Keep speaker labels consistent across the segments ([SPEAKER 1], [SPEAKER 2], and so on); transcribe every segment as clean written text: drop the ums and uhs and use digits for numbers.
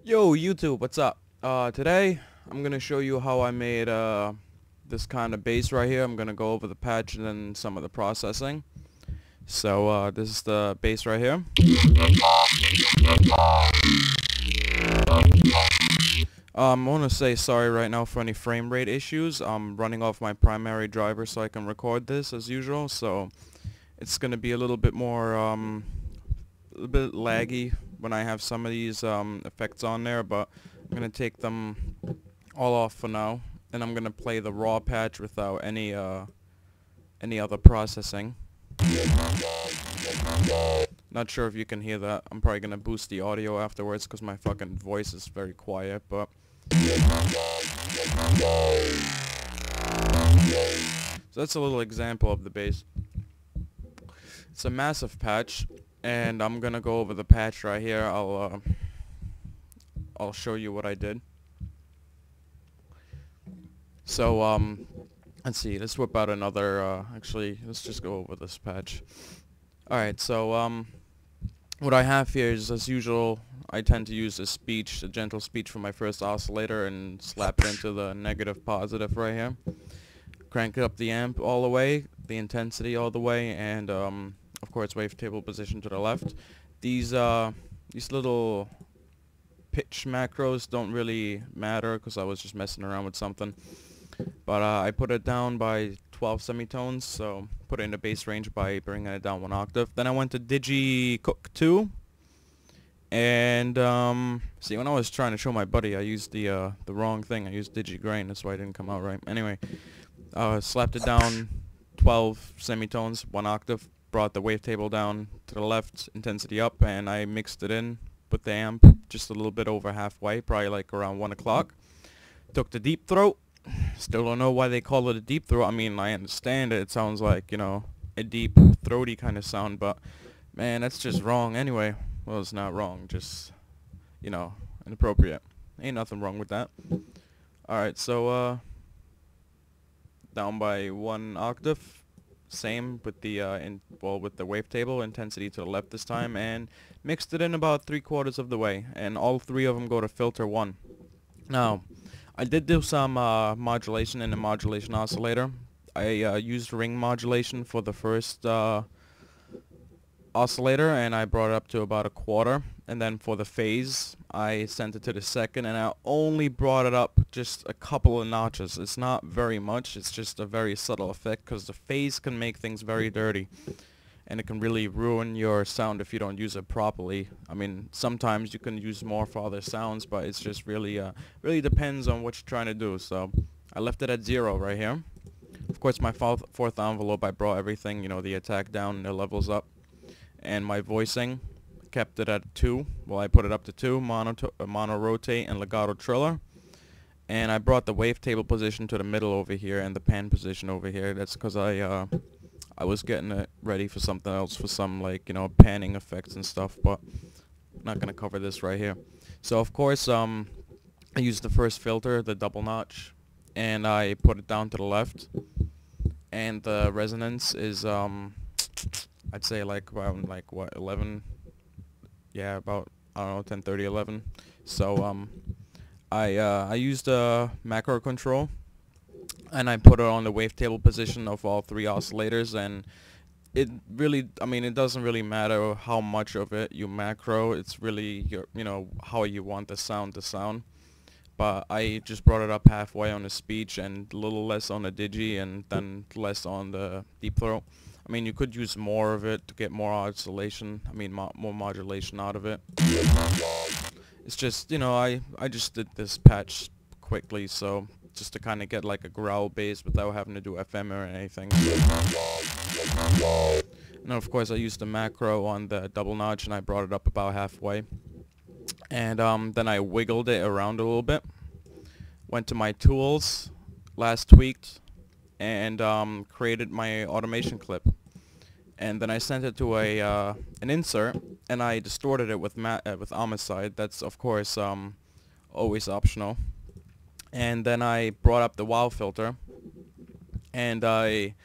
[SPEAKER 1] Yo, YouTube, what's up? Today I'm gonna show you how I made this kind of bass right here. I'm gonna go over the patch and then some of the processing. So this is the bass right here. I want to say sorry right now for any frame rate issues. I'm running off my primary driver so I can record this as usual. So it's gonna be a little bit more a little bit laggy when I have some of these effects on there, but I'm gonna take them all off for now, and I'm gonna play the raw patch without any other processing. Not sure if you can hear that. I'm probably gonna boost the audio afterwards because my fucking voice is very quiet, but so that's a little example of the bass. It's a massive patch, and I'm gonna go over the patch right here. I'll show you what I did. So let's see. Let's whip out another. Actually, let's just go over this patch. All right. So what I have here is, as usual, I tend to use a gentle speech for my first oscillator, and slap it into the negative positive right here. Crank up the amp all the way, the intensity all the way, and of course wavetable position to the left. These little pitch macros don't really matter because I was just messing around with something. But I put it down by 12 semitones, so put it in the bass range by bringing it down 1 octave. Then I went to Digi Cook 2, and see, when I was trying to show my buddy, I used the wrong thing. I used Digi Grain, that's why it didn't come out right. Anyway, slapped it down 12 semitones, 1 octave, brought the wavetable down to the left, intensity up, and I mixed it in with the amp just a little bit over halfway, probably like around 1 o'clock. Took the deep throat. Still don't know why they call it a deep throat. I mean, I understand it. It sounds like, you know, a deep, throaty kind of sound, but man, that's just wrong anyway. Well, it's not wrong, just, you know, inappropriate. Ain't nothing wrong with that. Alright, so down by 1 octave. Same with the with the wavetable, intensity to the left this time, and mixed it in about 3/4 of the way, and all three of them go to filter 1. Now, I did do some modulation in the modulation oscillator. I used ring modulation for the first oscillator, and I brought it up to about 1/4, and then for the phase I sent it to the second, and I only brought it up just a couple of notches. It's not very much, it's just a very subtle effect, because the phase can make things very dirty, and it can really ruin your sound if you don't use it properly. I mean, sometimes you can use more for other sounds, but it's just really really depends on what you're trying to do. So I left it at 0 right here. Of course, my fourth envelope, I brought everything, you know, the attack down and the levels up, and my voicing kept it at 2. Well, I put it up to 2, mono rotate and legato triller, and I brought the wavetable position to the middle over here and the pan position over here. That's because I was getting it ready for something else, for some, like, you know, panning effects and stuff, but I'm not gonna cover this right here. So of course I used the first filter, the double notch, and I put it down to the left, and the resonance is I'd say like around, like, what, 11, yeah, about, I don't know, 10:30, 11. So I used a macro control, and I put it on the wavetable position of all three oscillators, and it really, I mean, it doesn't really matter how much of it you macro. It's really your, you know, how you want the sound to sound. But I just brought it up halfway on the speech, and a little less on the digi, and then less on the deep throat. I mean, you could use more of it to get more oscillation, I mean, more modulation out of it. It's just, you know, I just did this patch quickly, so just to kind of get like a growl bass without having to do FM or anything. And of course I used the macro on the double notch, and I brought it up about halfway. And then I wiggled it around a little bit. Went to my tools, last tweaked, and created my automation clip. And then I sent it to an insert, and I distorted it with homicide. That's of course always optional. And then I brought up the wow filter, and I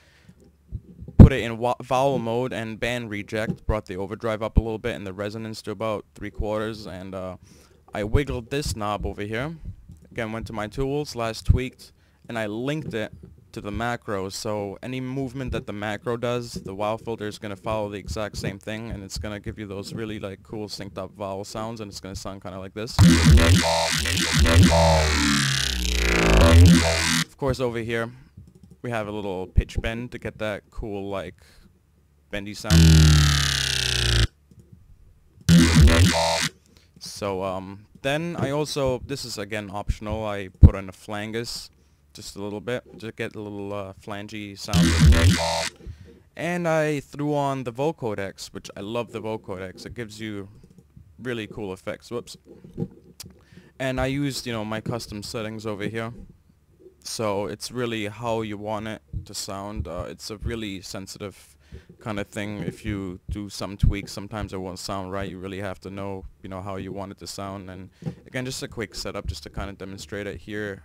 [SPEAKER 1] put it in vowel mode and band reject, brought the overdrive up a little bit and the resonance to about 3/4, and I wiggled this knob over here. Again, went to my tools, last tweaked, and I linked it to the macro. So any movement that the macro does, the wow filter is going to follow the exact same thing, and it's going to give you those really like cool synced up vowel sounds, and it's going to sound kind of like this. Of course, over here we have a little pitch bend to get that cool like bendy sound. So then I also, this is again optional, I put in a flangus just a little bit to get a little flangey sound. And I threw on the vocodex, which I love the vocodex. It gives you really cool effects. Whoops. And I used, you know, my custom settings over here. So it's really how you want it to sound. It's a really sensitive kind of thing. If you do some tweaks, sometimes it won't sound right. You really have to know, you know, how you want it to sound. And again, just a quick setup just to kind of demonstrate it. Here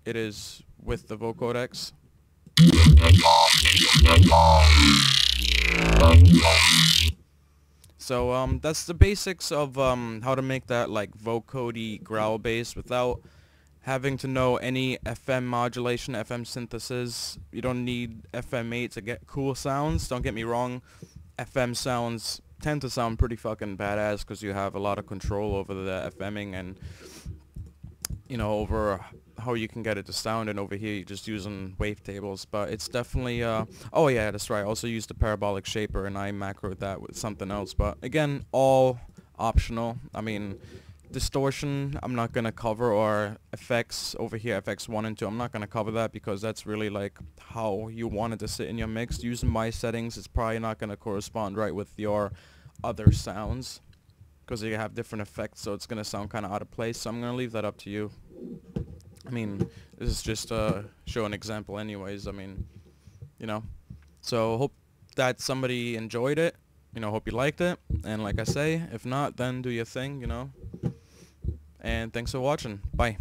[SPEAKER 1] it is with the vocodex. So that's the basics of how to make that like vocody growl bass without having to know any FM modulation, FM synthesis. You don't need FM8 to get cool sounds. Don't get me wrong, FM sounds tend to sound pretty fucking badass because you have a lot of control over the FMing and, you know, over how you can get it to sound. And over here you're just using wavetables, but it's definitely oh yeah, that's right, I also used the parabolic shaper and I macroed that with something else, but again, all optional. I mean, distortion I'm not gonna cover, or effects over here, FX 1 and 2, I'm not gonna cover that because that's really like how you want it to sit in your mix. Using my settings, it's probably not gonna correspond right with your other sounds because you have different effects, so it's gonna sound kind of out of place. So I'm gonna leave that up to you. I mean, this is just show an example anyways. I mean, you know, so hope that somebody enjoyed it, you know, hope you liked it, and like I say, if not, then do your thing, you know. And thanks for watching. Bye.